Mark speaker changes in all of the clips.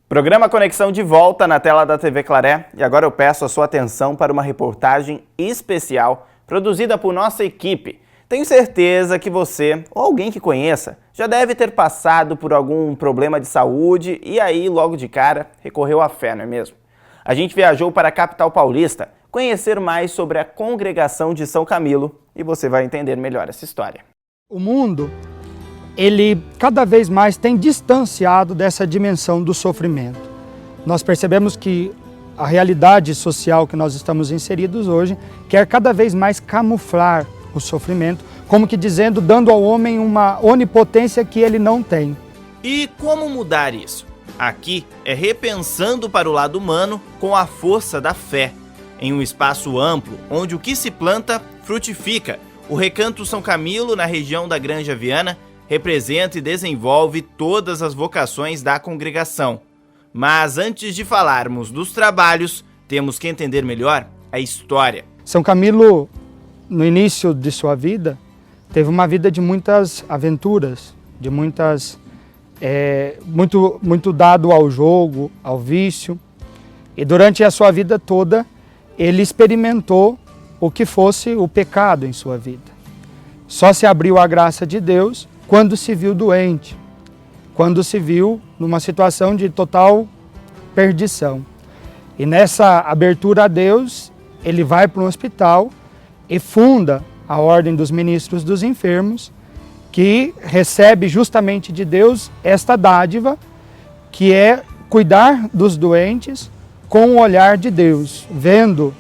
Speaker 1: Programa Conexão de volta na tela da TV Claré e agora eu peço a sua atenção para uma reportagem especial produzida por nossa equipe. Tenho certeza que você, ou alguém que conheça, já deve ter passado por algum problema de saúde e aí logo de cara recorreu à fé, não é mesmo? A gente viajou para a capital paulista conhecer mais sobre a congregação de São Camilo e você vai entender melhor essa história.
Speaker 2: O mundo, ele cada vez mais tem distanciado dessa dimensão do sofrimento. Nós percebemos que a realidade social que nós estamos inseridos hoje quer cada vez mais camuflar o sofrimento, como que dizendo, dando ao homem uma onipotência que ele não tem.
Speaker 1: E como mudar isso? Aqui é repensando para o lado humano com a força da fé. Em um espaço amplo, onde o que se planta, frutifica. O Recanto São Camilo, na região da Granja Viana, representa e desenvolve todas as vocações da congregação. Mas antes de falarmos dos trabalhos, temos que entender melhor a história.
Speaker 2: São Camilo, no início de sua vida, teve uma vida de muitas aventuras, de muito dado ao jogo, ao vício. E durante a sua vida toda, ele experimentou o que fosse o pecado em sua vida. Só se abriu à graça de Deus quando se viu doente, quando se viu numa situação de total perdição. E nessa abertura a Deus, ele vai para um hospital e funda a Ordem dos Ministros dos Enfermos, que recebe justamente de Deus esta dádiva, que é cuidar dos doentes com o olhar de Deus, vendo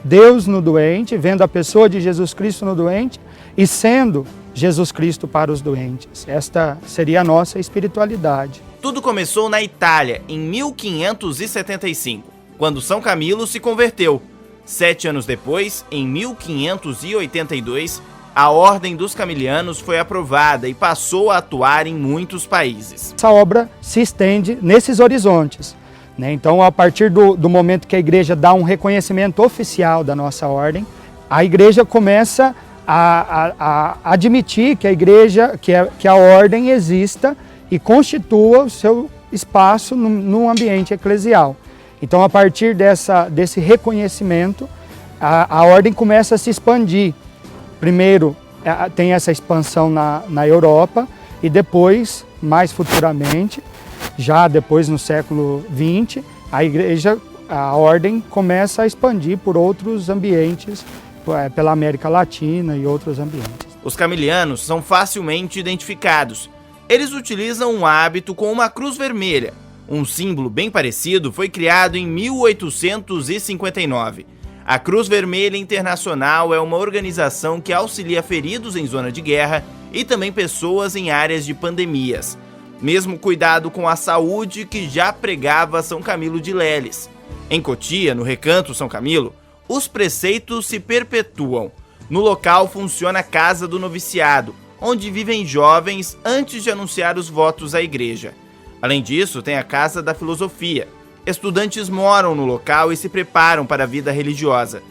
Speaker 2: Deus no doente, vendo a pessoa de Jesus Cristo no doente e sendo Jesus Cristo para os doentes. Esta seria a nossa espiritualidade.
Speaker 1: Tudo começou na Itália, em 1575, quando São Camilo se converteu. 7 anos depois, em 1582, a Ordem dos Camilianos foi aprovada e passou a atuar em muitos países.
Speaker 2: Essa obra se estende nesses horizontes. Então, a partir do momento que a igreja dá um reconhecimento oficial da nossa ordem, a igreja começa a admitir que a igreja, que a ordem exista e constitua o seu espaço no ambiente eclesial. Então, a partir desse reconhecimento, a ordem começa a se expandir. Primeiro, tem essa expansão na Europa e depois, mais futuramente, já depois no século XX, a ordem começa a expandir por outros ambientes, pela América Latina e outros ambientes.
Speaker 1: Os camilianos são facilmente identificados. Eles utilizam um hábito com uma cruz vermelha. Um símbolo bem parecido foi criado em 1859. A Cruz Vermelha Internacional é uma organização que auxilia feridos em zona de guerra e também pessoas em áreas de pandemias. Mesmo cuidado com a saúde que já pregava São Camilo de Leles. Em Cotia, no Recanto São Camilo, os preceitos se perpetuam. No local funciona a Casa do Noviciado, onde vivem jovens antes de anunciar os votos à igreja. Além disso, tem a Casa da Filosofia. Estudantes moram no local e se preparam para a vida religiosa.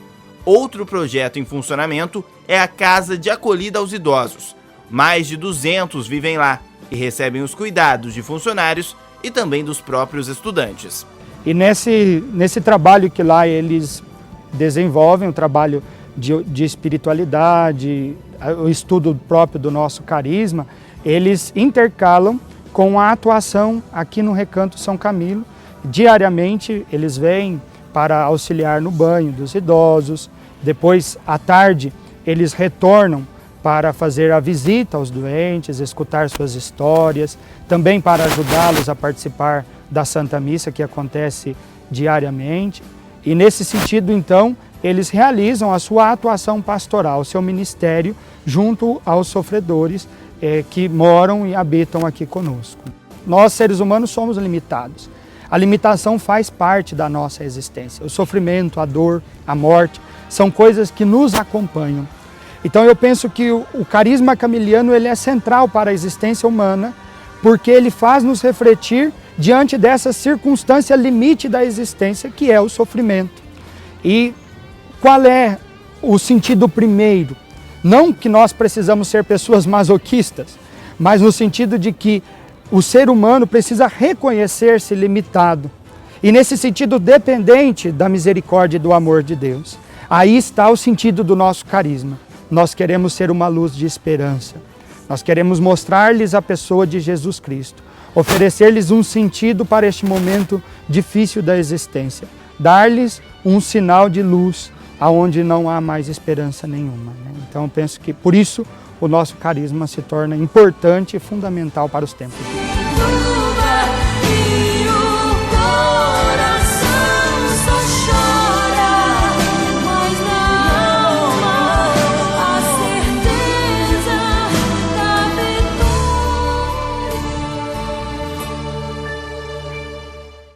Speaker 1: Outro projeto em funcionamento é a Casa de Acolhida aos Idosos. Mais de 200 vivem lá e recebem os cuidados de funcionários e também dos próprios estudantes.
Speaker 2: E nesse trabalho que lá eles desenvolvem, um trabalho de espiritualidade, o estudo próprio do nosso carisma, eles intercalam com a atuação aqui no Recanto São Camilo. Diariamente eles vêm para auxiliar no banho dos idosos, depois à tarde eles retornam para fazer a visita aos doentes, escutar suas histórias, também para ajudá-los a participar da Santa Missa que acontece diariamente. E nesse sentido, então, eles realizam a sua atuação pastoral, o seu ministério, junto aos sofredores que moram e habitam aqui conosco. Nós, seres humanos, somos limitados. A limitação faz parte da nossa existência. O sofrimento, a dor, a morte, são coisas que nos acompanham. Então eu penso que o carisma camiliano ele é central para a existência humana, porque ele faz nos refletir diante dessa circunstância limite da existência, que é o sofrimento. E qual é o sentido primeiro? Não que nós precisamos ser pessoas masoquistas, mas no sentido de que o ser humano precisa reconhecer-se limitado e, nesse sentido, dependente da misericórdia e do amor de Deus. Aí está o sentido do nosso carisma. Nós queremos ser uma luz de esperança. Nós queremos mostrar-lhes a pessoa de Jesus Cristo, oferecer-lhes um sentido para este momento difícil da existência, dar-lhes um sinal de luz aonde não há mais esperança nenhuma. Então, eu penso que por isso o nosso carisma se torna importante e fundamental para os tempos de hoje.